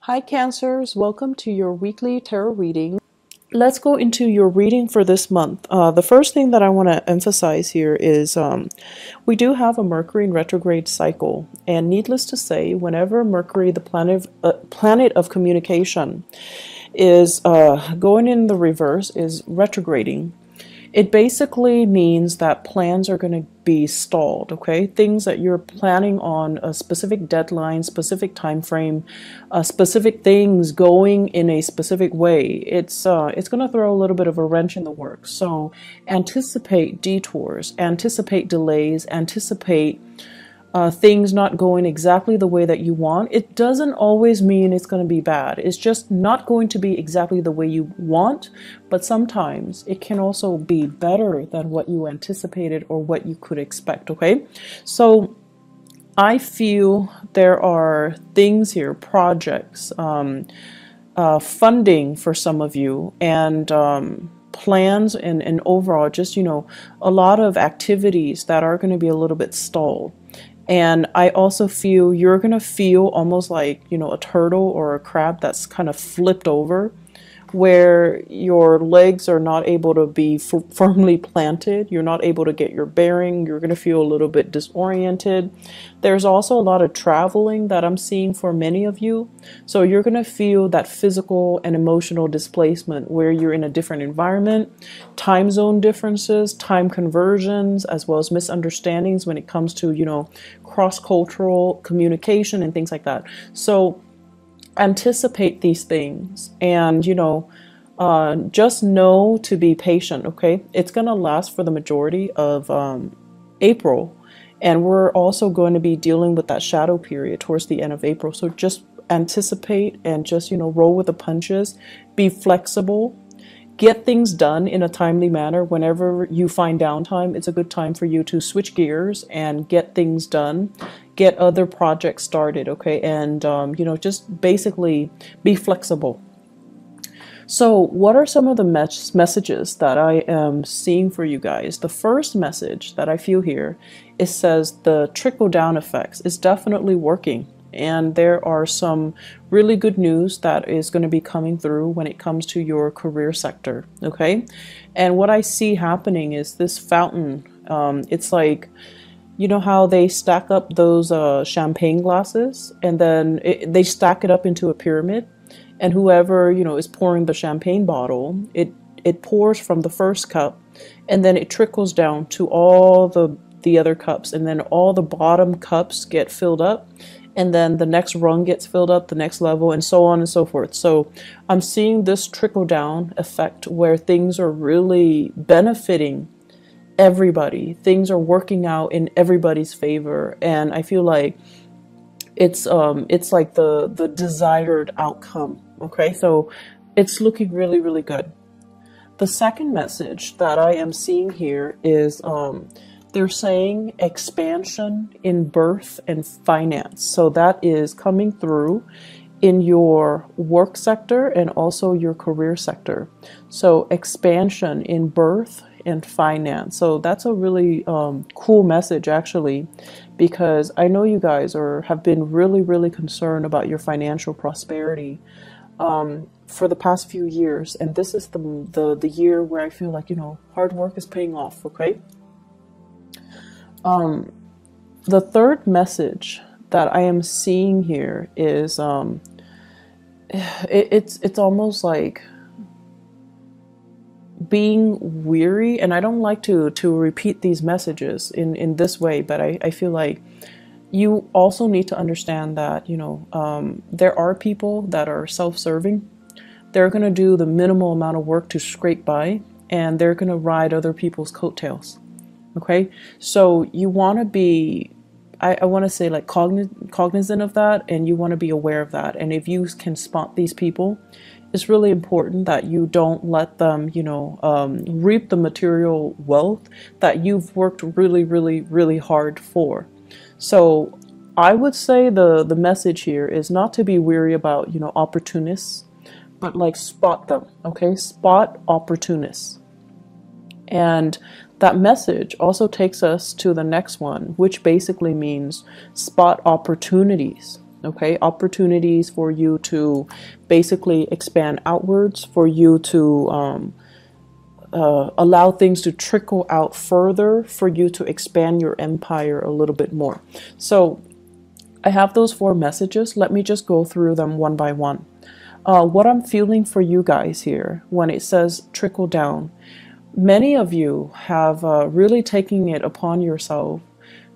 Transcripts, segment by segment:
Hi Cancers, welcome to your weekly tarot reading. Let's go into your reading for this month. The first thing that I want to emphasize here is we do have a Mercury in retrograde cycle, and needless to say, whenever Mercury, the planet of communication, is going in the reverse, is retrograding, it basically means that plans are going to be stalled, okay? Things that you're planning on a specific deadline, specific time frame, specific things going in a specific way. It's going to throw a little bit of a wrench in the works. So anticipate detours, anticipate delays, anticipate things not going exactly the way that you want. It doesn't always mean it's going to be bad. It's just not going to be exactly the way you want, but sometimes it can also be better than what you anticipated or what you could expect, okay? So I feel there are things here, projects, funding for some of you, and plans and overall just, a lot of activities that are going to be a little bit stalled. And I also feel you're going to feel almost like, a turtle or a crab that's kind of flipped over, where your legs are not able to be firmly planted. You're not able to get your bearing. You're going to feel a little bit disoriented. There's also a lot of traveling that I'm seeing for many of you. So you're going to feel that physical and emotional displacement where you're in a different environment, time zone differences, time conversions, as well as misunderstandings when it comes to, cross-cultural communication and things like that. So anticipate these things and just know to be patient, okay? It's going to last for the majority of April, and we're also going to be dealing with that shadow period towards the end of April. So just anticipate and just roll with the punches, be flexible, get things done in a timely manner. Whenever you find downtime, it's a good time for you to switch gears and get things done, get other projects started, okay? And, just basically be flexible. So what are some of the messages that I am seeing for you guys? The first message that I feel here, it says the trickle-down effects is definitely working. And there are some really good news that is going to be coming through when it comes to your career sector, okay? And what I see happening is this fountain. It's like, you know how they stack up those champagne glasses, and then they stack it up into a pyramid, and whoever is pouring the champagne bottle, it pours from the first cup, and then it trickles down to all the other cups, and then all the bottom cups get filled up, and then the next rung gets filled up, the next level, and so on and so forth. So I'm seeing this trickle down effect where things are really benefiting everybody. Things are working out in everybody's favor, and I feel like it's like the desired outcome, okay? So it's looking really, really good. The second message that I am seeing here is they're saying expansion in birth and finance. So that is coming through in your work sector and also your career sector. So expansion in birth and finance. So that's a really cool message, actually, because I know you guys have been really, really concerned about your financial prosperity for the past few years. And this is the year where I feel like, hard work is paying off, okay? The third message that I am seeing here is it's almost like being weary, and I don't like to repeat these messages in this way, but I feel like you also need to understand that there are people that are self-serving. They're going to do the minimal amount of work to scrape by, and they're going to ride other people's coattails. Okay, so you want to be, I want to say, like cognizant of that, and you want to be aware of that. And if you can spot these people, it's really important that you don't let them, reap the material wealth that you've worked really, really, really hard for. So I would say the message here is not to be weary about, opportunists, but like spot them, okay? Spot opportunists. And that message also takes us to the next one, which basically means spot opportunities. Okay, opportunities for you to basically expand outwards, for you to allow things to trickle out further, for you to expand your empire a little bit more. So I have those 4 messages. Let me just go through them one by one. What I'm feeling for you guys here when it says trickle down, many of you have really taken it upon yourself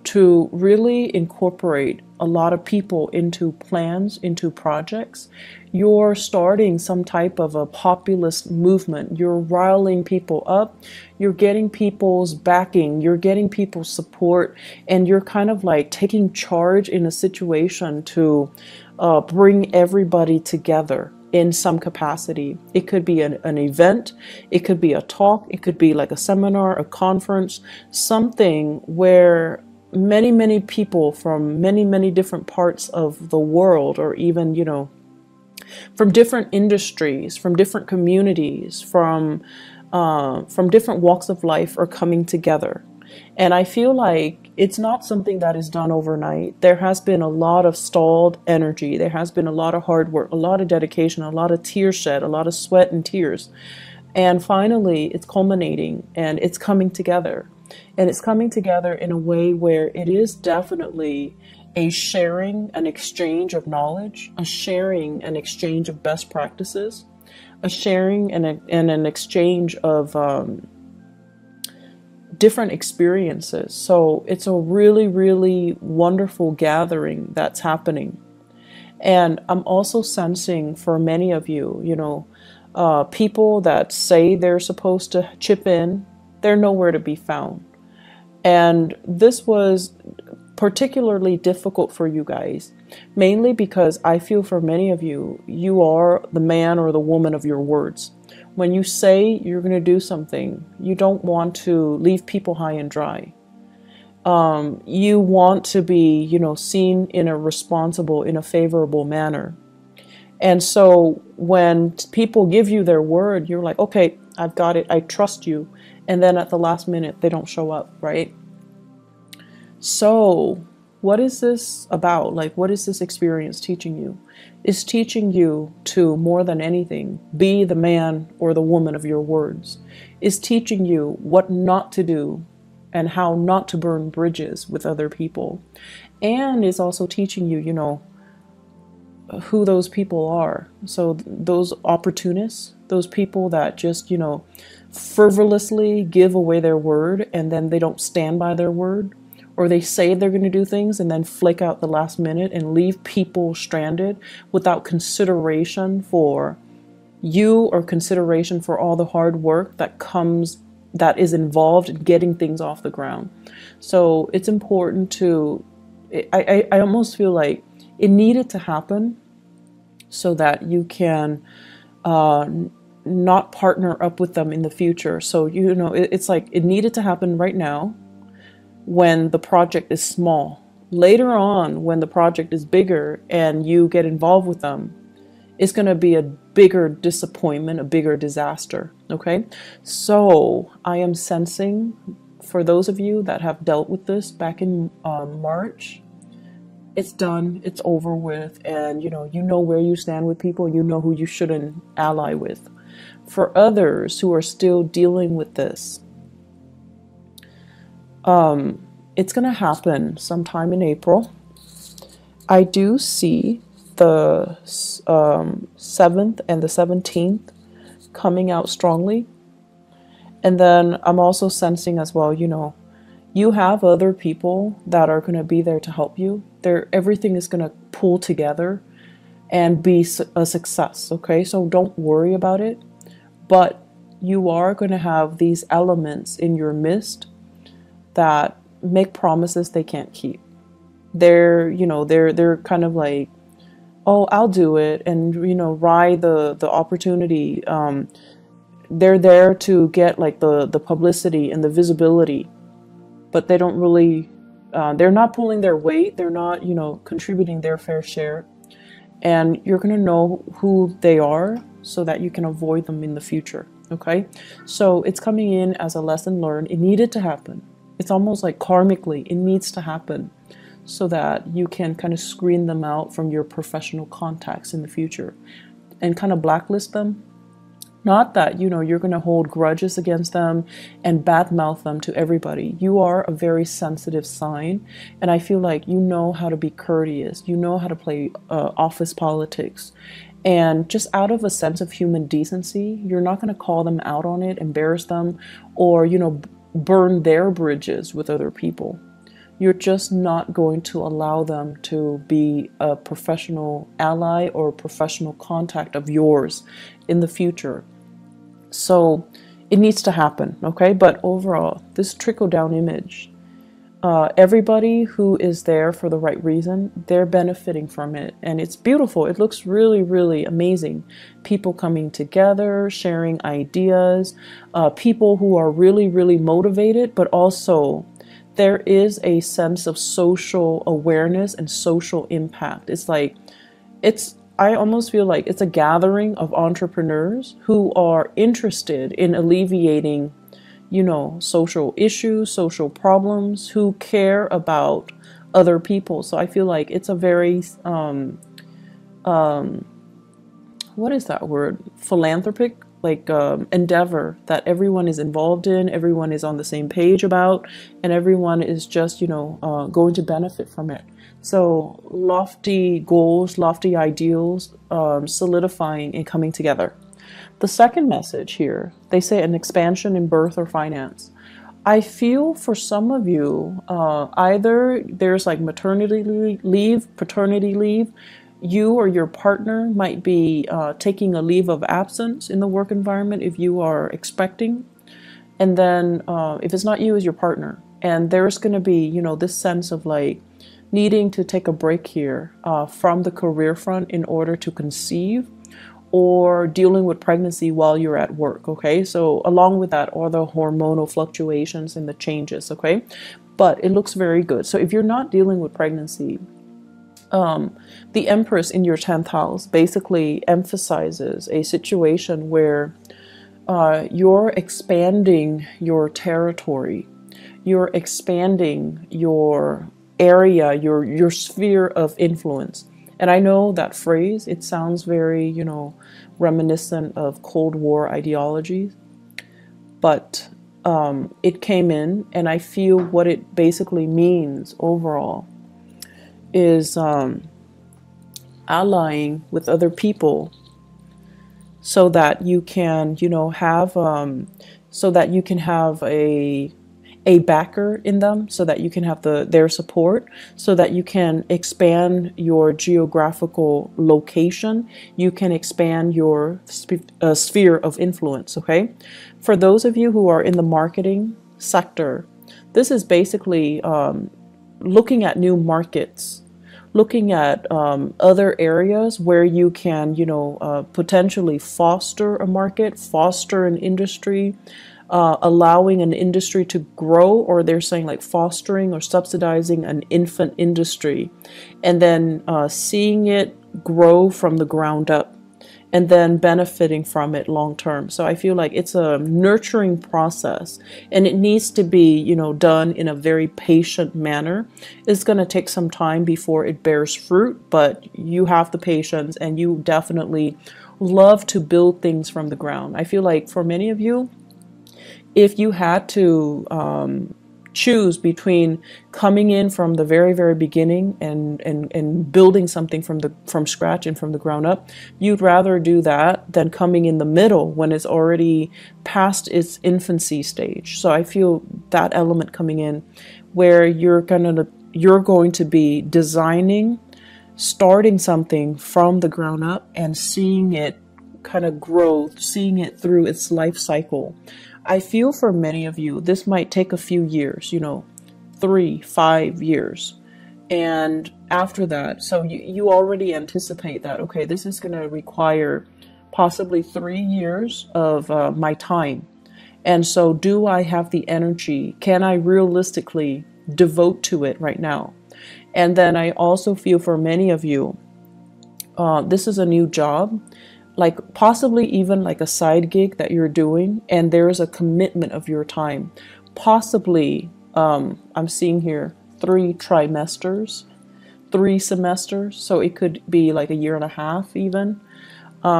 to really incorporate a lot of people into plans, into projects. You're starting some type of a populist movement. You're riling people up. You're getting people's backing. You're getting people's support. And you're kind of like taking charge in a situation to bring everybody together in some capacity. It could be an event, it could be a talk, it could be like a seminar, a conference, something where many people from many different parts of the world, or even, you know, from different industries, from different communities, from different walks of life are coming together. And I feel like it's not something that is done overnight. There has been a lot of stalled energy. There has been a lot of hard work, a lot of dedication, a lot of tears shed, a lot of sweat and tears. And finally, it's culminating and it's coming together. And it's coming together in a way where it is definitely a sharing, an exchange of knowledge, a sharing, an exchange of best practices, a sharing and an exchange of different experiences. So it's a really wonderful gathering that's happening. And I'm also sensing for many of you, you know, people that say they're supposed to chip in, they're nowhere to be found. And this was particularly difficult for you guys, mainly because I feel for many of you, you are the man or the woman of your words. When you say you're going to do something, you don't want to leave people high and dry. You want to be, you know, seen in a responsible, in a favorable manner. And so when people give you their word, you're like, okay, I've got it. I trust you. And then at the last minute, they don't show up, right? So what is this about? Like, what is this experience teaching you? It's teaching you to, more than anything, be the man or the woman of your words. It's teaching you what not to do and how not to burn bridges with other people. And it's also teaching you, you know, who those people are. So those opportunists, those people that just, you know, frivolously give away their word and then they don't stand by their word, or they say they're going to do things and then flake out the last minute and leave people stranded without consideration for you or consideration for all the hard work that is involved in getting things off the ground. So it's important to, I almost feel like it needed to happen so that you can not partner up with them in the future. So, you know, it's like it needed to happen right now when the project is small. Later on, when the project is bigger and you get involved with them, it's going to be a bigger disappointment, a bigger disaster. Okay. So I am sensing, for those of you that have dealt with this back in March, it's done, it's over with, and you know where you stand with people, you know who you shouldn't ally with. For others who are still dealing with this, it's going to happen sometime in April. I do see the 7th and the 17th coming out strongly. And then I'm also sensing as well, you know, you have other people that are going to be there to help you. Everything is going to pull together and be a success, okay? So don't worry about it. But you are going to have these elements in your midst that make promises they can't keep. They're kind of like, oh, I'll do it, and ride the opportunity. They're there to get like the publicity and the visibility, but they don't really they're not pulling their weight. They're not contributing their fair share, and you're gonna know who they are so that you can avoid them in the future. Okay, so it's coming in as a lesson learned. It needed to happen. It's almost like karmically, it needs to happen so that you can kind of screen them out from your professional contacts in the future and kind of blacklist them. Not that, you know, you're going to hold grudges against them and badmouth them to everybody. You are a very sensitive sign, and I feel like you know how to be courteous. You know how to play office politics. And just out of a sense of human decency, you're not going to call them out on it, embarrass them, or, you know, burn their bridges with other people. You're just not going to allow them to be a professional ally or professional contact of yours in the future. So it needs to happen, okay? But overall, this trickle-down image, everybody who is there for the right reason, they're benefiting from it. And it's beautiful. It looks really, really amazing. People coming together, sharing ideas, people who are really, really motivated, but also there is a sense of social awareness and social impact. It's like, I almost feel like it's a gathering of entrepreneurs who are interested in alleviating, you know, social issues, social problems, who care about other people. So I feel like it's a very, what is that word? Philanthropic, like endeavor that everyone is involved in, everyone is on the same page about, and everyone is just, you know, going to benefit from it. So lofty goals, lofty ideals, solidifying and coming together. The second message here, they say an expansion in birth or finance. I feel for some of you, either there's like maternity leave, paternity leave. You or your partner might be taking a leave of absence in the work environment if you are expecting. And then if it's not you, it's your partner. And there's going to be, you know, this sense of like, needing to take a break here from the career front in order to conceive, or dealing with pregnancy while you're at work, okay? So along with that are the hormonal fluctuations and the changes, okay? But it looks very good. So if you're not dealing with pregnancy, the Empress in your 10th house basically emphasizes a situation where you're expanding your territory, you're expanding your area, your sphere of influence. And I know that phrase, it sounds very, you know, reminiscent of Cold War ideologies, but it came in, and I feel what it basically means overall is allying with other people so that you can, you know, have so that you can have a backer in them, so that you can have their support, so that you can expand your geographical location, you can expand your sphere of influence, okay? For those of you who are in the marketing sector, this is basically looking at new markets, looking at other areas where you can, you know, potentially foster a market, foster an industry, allowing an industry to grow, or they're saying like fostering or subsidizing an infant industry, and then seeing it grow from the ground up, and then benefiting from it long term. So I feel like it's a nurturing process, and it needs to be, you know, done in a very patient manner. It's going to take some time before it bears fruit, but you have the patience, and you definitely love to build things from the ground. I feel like for many of you, if you had to choose between coming in from the very, very beginning and building something from scratch and from the ground up, you'd rather do that than coming in the middle when it's already past its infancy stage. So I feel that element coming in where you're going to be designing, starting something from the ground up and seeing it kind of grow, seeing it through its life cycle. I feel for many of you, this might take a few years, you know, 3-5 years. And after that, so you already anticipate that, okay, this is going to require possibly 3 years of my time. And so do I have the energy? Can I realistically devote to it right now? And then I also feel for many of you, this is a new job, like possibly even like a side gig that you're doing, and there is a commitment of your time. Possibly, I'm seeing here 3 trimesters, 3 semesters. So it could be like a year and a half even.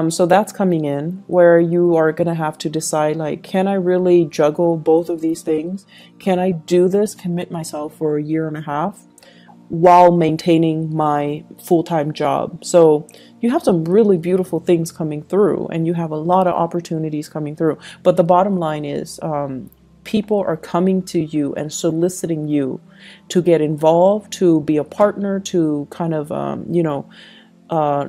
So that's coming in where you are going to have to decide, like, can I really juggle both of these things? Can I do this, commit myself for a year and a half while maintaining my full-time job? So you have some really beautiful things coming through, and you have a lot of opportunities coming through. But the bottom line is, people are coming to you and soliciting you to get involved, to be a partner, to kind of,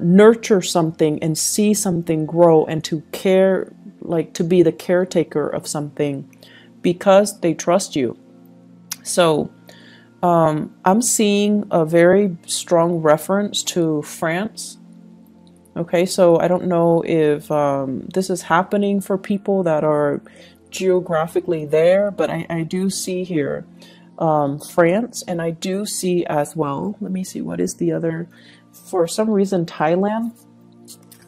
nurture something and see something grow, and to care, like to be the caretaker of something because they trust you. So I'm seeing a very strong reference to France. Okay, so I don't know if this is happening for people that are geographically there, but I do see here France, and I do see as well, let me see, what is the other, for some reason Thailand,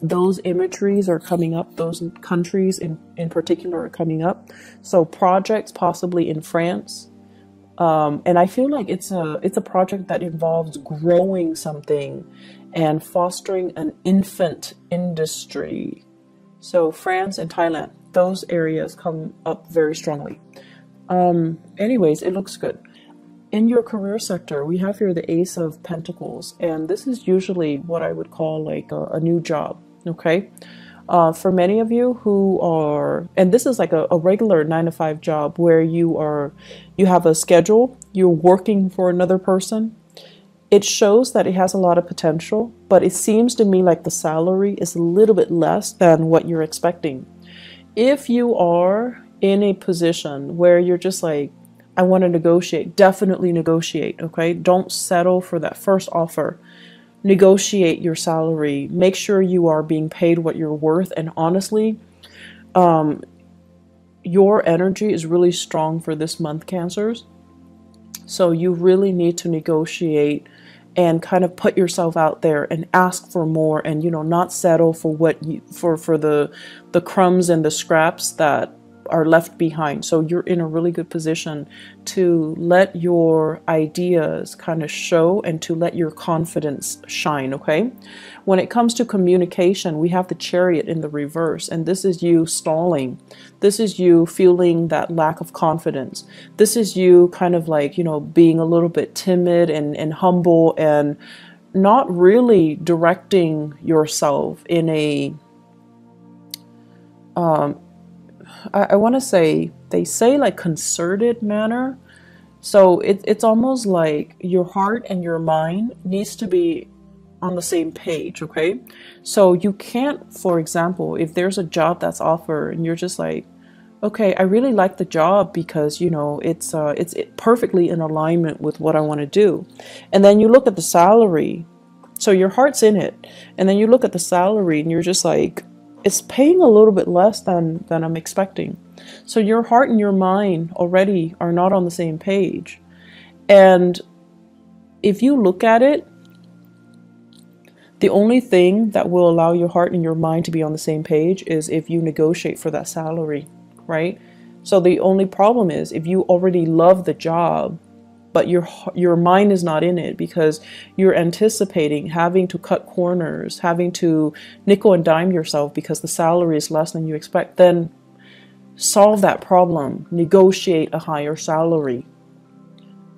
those imageries are coming up, those countries in particular are coming up. So projects possibly in France, and I feel like it's a project that involves growing something and fostering an infant industry. So France and Thailand, those areas come up very strongly. Anyways, it looks good. In your career sector, we have here the Ace of Pentacles, and this is usually what I would call like a new job, okay? For many of you who are, and this is like a regular 9-to-5 job where you have a schedule, you're working for another person. It shows that it has a lot of potential, but it seems to me like the salary is a little bit less than what you're expecting. If you are in a position where you're just like, I want to negotiate, definitely negotiate, okay? Don't settle for that first offer. Negotiate your salary. Make sure you are being paid what you're worth. And honestly, your energy is really strong for this month, Cancers. So you really need to negotiate and kind of put yourself out there and ask for more, and not settle for what you for the crumbs and the scraps that are left behind. So you're in a really good position to let your ideas kind of show and to let your confidence shine, okay? When it comes to communication, we have the Chariot in the reverse, and this is you stalling. This is you feeling that lack of confidence. This is you kind of like, being a little bit timid and humble and not really directing yourself in a I want to say, they say like concerted manner. So it's almost like your heart and your mind needs to be on the same page, okay? So you can't, for example, if there's a job that's offered and you're just like, okay, I really like the job because, it's perfectly in alignment with what I want to do. And then you look at the salary. So your heart's in it. And then you look at the salary and you're just like, it's paying a little bit less than I'm expecting. So your heart and your mind already are not on the same page. And if you look at it, the only thing that will allow your heart and your mind to be on the same page is if you negotiate for that salary, right? So the only problem is if you already love the job, but your mind is not in it because you're anticipating having to cut corners, having to nickel and dime yourself because the salary is less than you expect, then solve that problem. Negotiate a higher salary.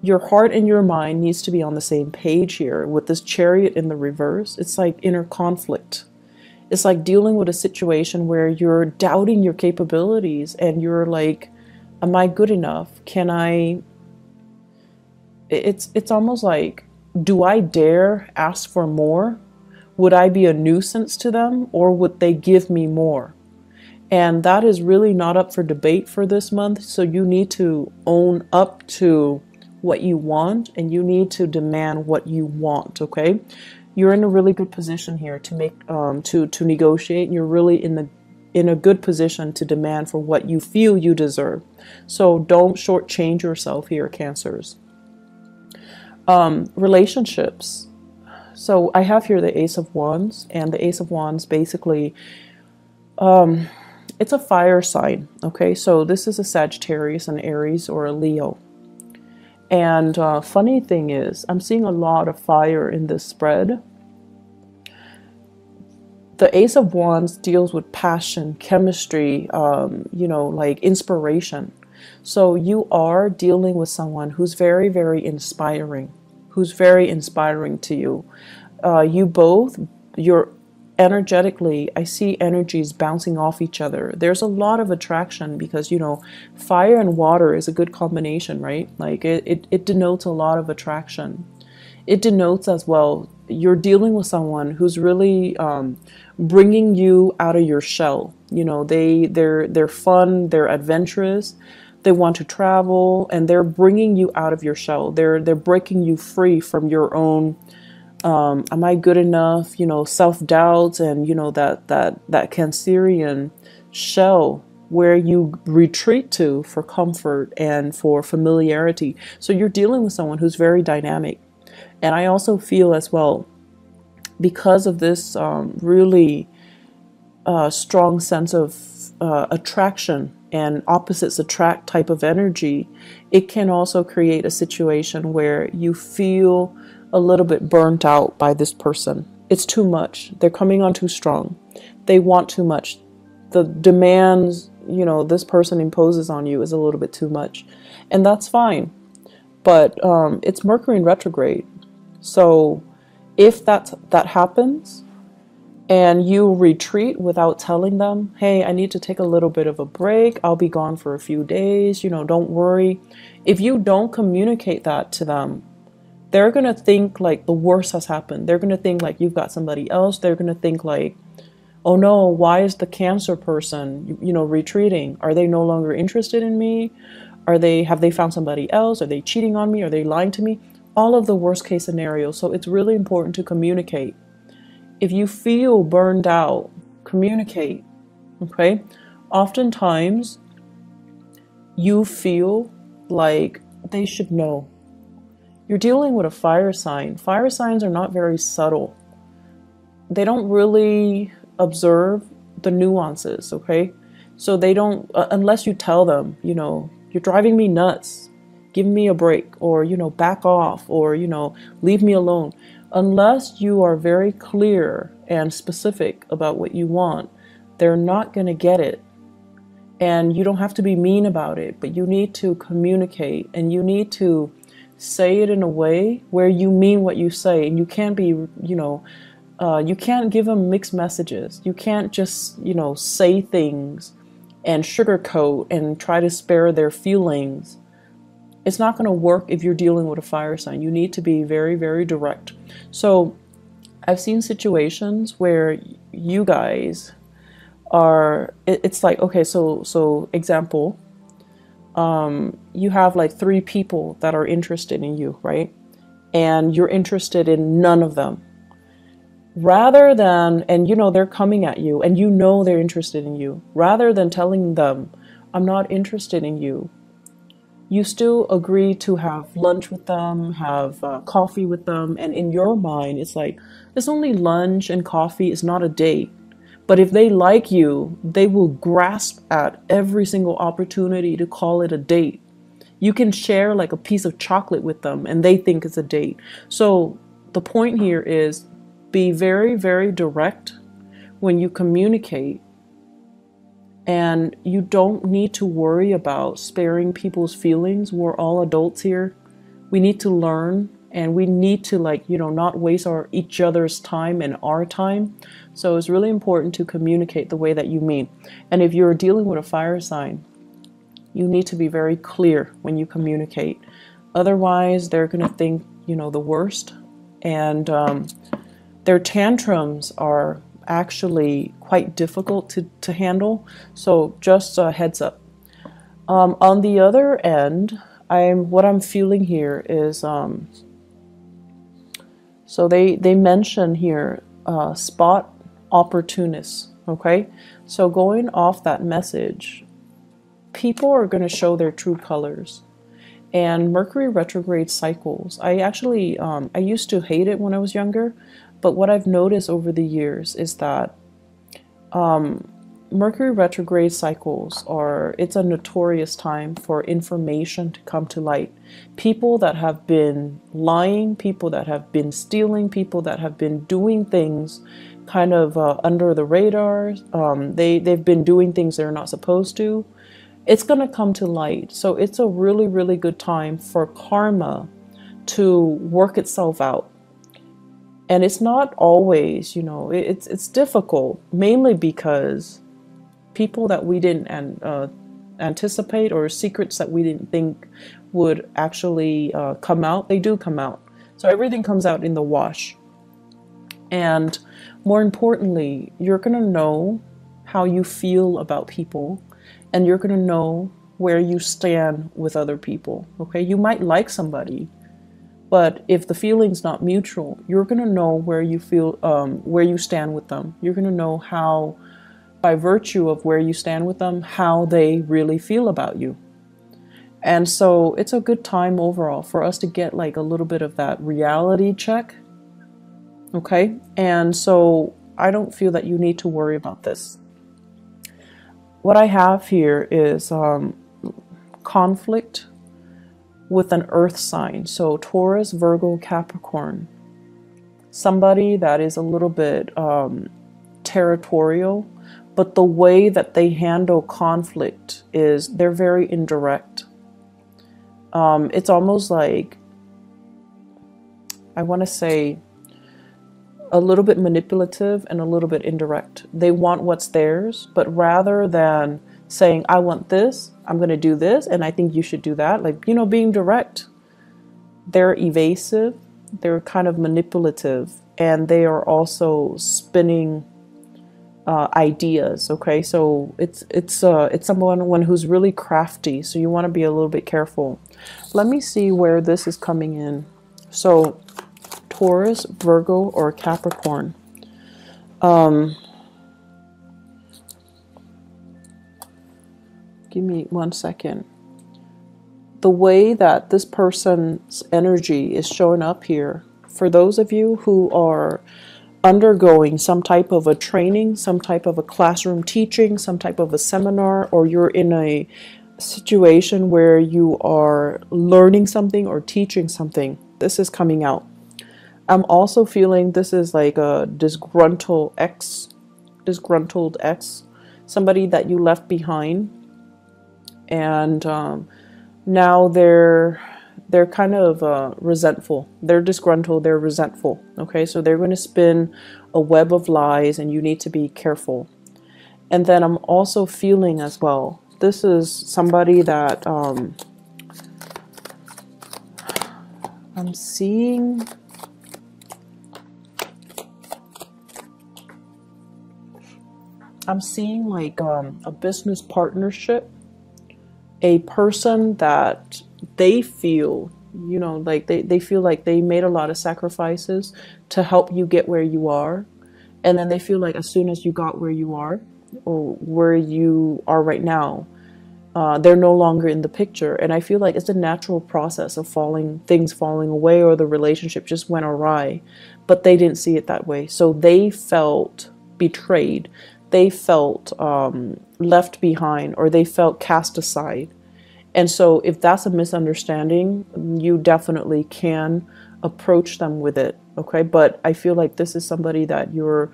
Your heart and your mind needs to be on the same page here. With this Chariot in the reverse, it's like inner conflict. It's like dealing with a situation where you're doubting your capabilities and you're like, am I good enough? Can I... It's almost like, do I dare ask for more? Would I be a nuisance to them, or would they give me more? And that is really not up for debate for this month. So you need to own up to what you want, and you need to demand what you want, okay? You're in a really good position here to make to negotiate. You're really in a good position to demand for what you feel you deserve. So don't shortchange yourself here, Cancers. Relationships. So I have here the Ace of Wands, and the Ace of Wands basically, it's a fire sign, okay? So this is a Sagittarius, an Aries, or a Leo. And funny thing is, I'm seeing a lot of fire in this spread. The Ace of Wands deals with passion, chemistry, you know, like inspiration. So you are dealing with someone who's very, very inspiring, who's very inspiring to you. You both, you're energetically, I see energies bouncing off each other. There's a lot of attraction because, you know, fire and water is a good combination, right? Like it denotes a lot of attraction. It denotes as well, you're dealing with someone who's really bringing you out of your shell. You know, they're fun, they're adventurous, they want to travel, and they're bringing you out of your shell. They're breaking you free from your own am I good enough, you know, self-doubts, and you know that Cancerian shell where you retreat to for comfort and for familiarity. So you're dealing with someone who's very dynamic. And I also feel as well, because of this really strong sense of attraction and opposites attract type of energy, it can also create a situation where you feel a little bit burnt out by this person. It's too much. They're coming on too strong. They want too much. The demands, you know, this person imposes on you is a little bit too much. And that's fine. But it's Mercury in retrograde. So if that happens and you retreat without telling them, hey, I need to take a little bit of a break, I'll be gone for a few days, you know, don't worry. If you don't communicate that to them, they're going to think like the worst has happened. They're going to think like you've got somebody else. They're going to think like, oh no, why is the Cancer person, you know, retreating? Are they no longer interested in me? Have they found somebody else? Are they cheating on me? Are they lying to me? All of the worst case scenarios. So it's really important to communicate. If you feel burned out, communicate, okay? Oftentimes, you feel like they should know. You're dealing with a fire sign. Fire signs are not very subtle. They don't really observe the nuances, okay? So they don't, unless you tell them, you know, you're driving me nuts, give me a break, or, you know, back off, or, you know, leave me alone. Unless you are very clear and specific about what you want, they're not going to get it. And you don't have to be mean about it, but you need to communicate, and you need to say it in a way where you mean what you say. And you can't be, you know, you can't give them mixed messages. You can't just, you know, say things and sugarcoat and try to spare their feelings. It's not going to work if you're dealing with a fire sign. You need to be very, very direct. So I've seen situations where you guys are, it's like, okay, so example, you have like 3 people that are interested in you, right? And you're interested in none of them. Rather than, and you know, they're coming at you and you know they're interested in you, rather than telling them, I'm not interested in you, you still agree to have lunch with them, have coffee with them. And in your mind, it's like, it's only lunch and coffee, it's not a date. But if they like you, they will grasp at every single opportunity to call it a date. You can share like a piece of chocolate with them and they think it's a date. So the point here is be very, very direct when you communicate. And you don't need to worry about sparing people's feelings. We're all adults here. We need to learn, and we need to, like, you know, not waste each other's time and our time. So it's really important to communicate the way that you mean. And if you're dealing with a fire sign, you need to be very clear when you communicate. Otherwise, they're going to think, you know, the worst. And their tantrums are actually quite difficult to handle. So just a heads up. On the other end, what I'm feeling here is, so they mention here, spot opportunists, okay? So going off that message, people are going to show their true colors. And Mercury retrograde cycles, I actually, I used to hate it when I was younger, but what I've noticed over the years is that Mercury retrograde cycles it's a notorious time for information to come to light. People that have been lying, people that have been stealing, people that have been doing things kind of under the radar, they've been doing things they're not supposed to. It's going to come to light. So it's a really, really good time for karma to work itself out. And it's not always, you know, it's difficult, mainly because people that we didn't anticipate, or secrets that we didn't think would actually come out, they do come out. So everything comes out in the wash. And more importantly, you're going to know how you feel about people, and you're going to know where you stand with other people. Okay, you might like somebody, but if the feeling's not mutual, you're going to know where you feel, where you stand with them. You're going to know how, by virtue of where you stand with them, how they really feel about you. And so it's a good time overall for us to get like a little bit of that reality check. Okay, and so I don't feel that you need to worry about this. What I have here is conflict with an earth sign. So Taurus, Virgo, Capricorn. Somebody that is a little bit territorial, but the way that they handle conflict is they're very indirect. It's almost like, I want to say, a little bit manipulative and a little bit indirect. They want what's theirs, but rather than saying, I want this, I'm going to do this, and I think you should do that, like, you know, being direct, they're evasive, they're kind of manipulative, and they are also spinning ideas. Okay, so it's someone who's really crafty, so you want to be a little bit careful. Let me see where this is coming in. So Taurus, Virgo, or Capricorn. Give me 1 second. The way that this person's energy is showing up here, for those of you who are undergoing some type of a training, some type of a classroom teaching, some type of a seminar, or you're in a situation where you are learning something or teaching something, this is coming out. I'm also feeling this is like a disgruntled ex, somebody that you left behind, and now they're kind of resentful. They're disgruntled, they're resentful. Okay, so they're going to spin a web of lies, and you need to be careful. And then I'm also feeling as well, this is somebody that I'm seeing. I'm seeing like a business partnership, a person that they feel, you know, like they feel like they made a lot of sacrifices to help you get where you are. And then they feel like as soon as you got where you are, or where you are right now, they're no longer in the picture. And I feel like it's a natural process of things falling away, or the relationship just went awry, but they didn't see it that way. So they felt betrayed. They felt left behind, or they felt cast aside. And so if that's a misunderstanding, you definitely can approach them with it. Okay, but I feel like this is somebody that you're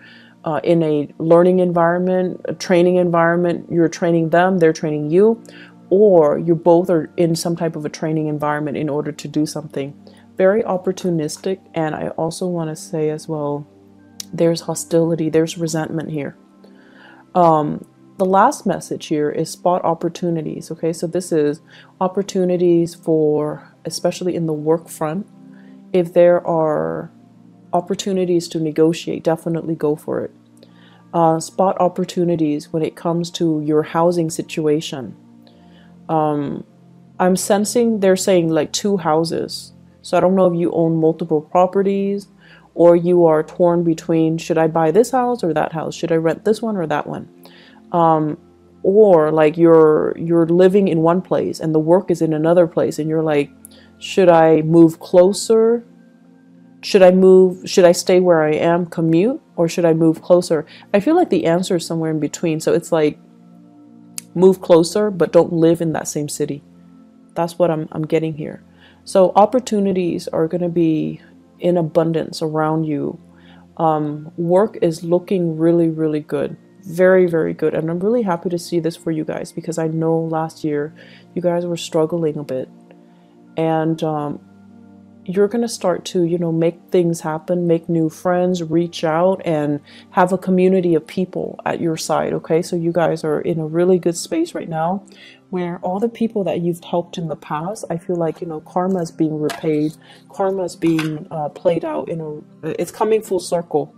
in a learning environment, a training environment. You're training them, they're training you, or you both are in some type of a training environment in order to do something. Very opportunistic. And I also want to say as well, there's hostility, there's resentment here. The last message here is spot opportunities. Okay, so this is opportunities for, especially in the work front. If there are opportunities to negotiate, definitely go for it. Spot opportunities when it comes to your housing situation. I'm sensing they're saying like 2 houses. So I don't know if you own multiple properties, or you are torn between, should I buy this house or that house? Should I rent this one or that one? Or like you're living in one place and the work is in another place, and you're like, should I move closer Should I move? Should I stay where I am, commute, or should I move closer? I feel like the answer is somewhere in between. So it's like move closer, but don't live in that same city. That's what I'm getting here. So opportunities are going to be in abundance around you. Work is looking really, really good. Very, very good. And I'm really happy to see this for you guys, because I know last year you guys were struggling a bit. And you're going to start to, you know, make things happen, make new friends, reach out, and have a community of people at your side, okay? So you guys are in a really good space right now, where all the people that you've helped in the past, I feel like, you know, karma is being repaid. Karma is being played out it's coming full circle.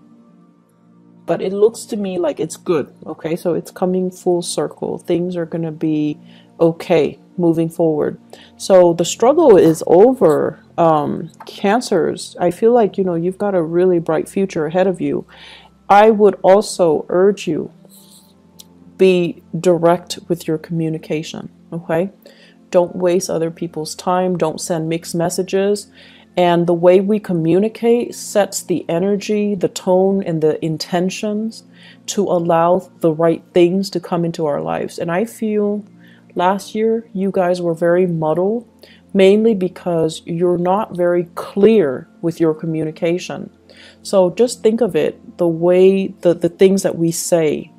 But it looks to me like it's good, okay? So it's coming full circle. Things are going to be okay moving forward. So the struggle is over. Cancers, I feel like, you know, you've got a really bright future ahead of you. I would also urge you, be direct with your communication, okay? Don't waste other people's time. Don't send mixed messages. And the way we communicate sets the energy, the tone, and the intentions to allow the right things to come into our lives. And I feel last year you guys were very muddled, mainly because you're not very clear with your communication. So just think of it, the way the things that we say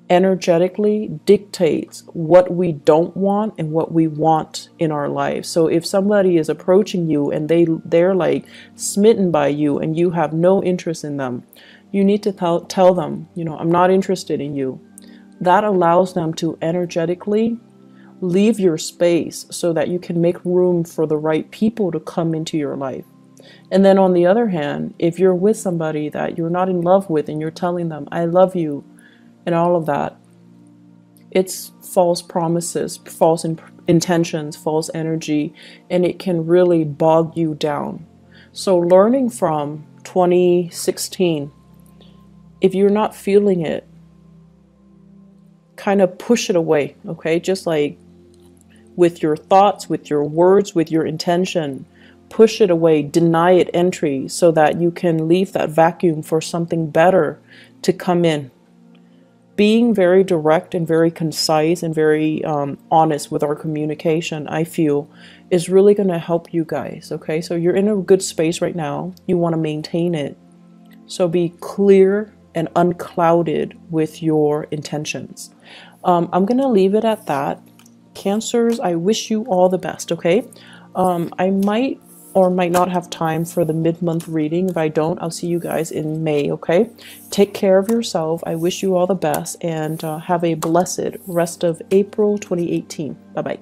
energetically dictates what we don't want and what we want in our lives. So if somebody is approaching you and they're like smitten by you and you have no interest in them, you need to tell them, you know, I'm not interested in you. That allows them to energetically leave your space so that you can make room for the right people to come into your life. And then on the other hand, if you're with somebody that you're not in love with and you're telling them, I love you, and all of that, it's false promises, false intentions, false energy, and it can really bog you down. So learning from 2016, if you're not feeling it, kind of push it away, okay? Just like with your thoughts, with your words, with your intention, push it away, deny it entry so that you can leave that vacuum for something better to come in. Being very direct and very concise and very honest with our communication, I feel, is really going to help you guys, okay? So you're in a good space right now. You want to maintain it. So be clear and unclouded with your intentions. I'm going to leave it at that. Cancers, I wish you all the best, okay? I might or might not have time for the mid-month reading. If I don't, I'll see you guys in May, okay? Take care of yourself. I wish you all the best, and have a blessed rest of April 2018. Bye-bye.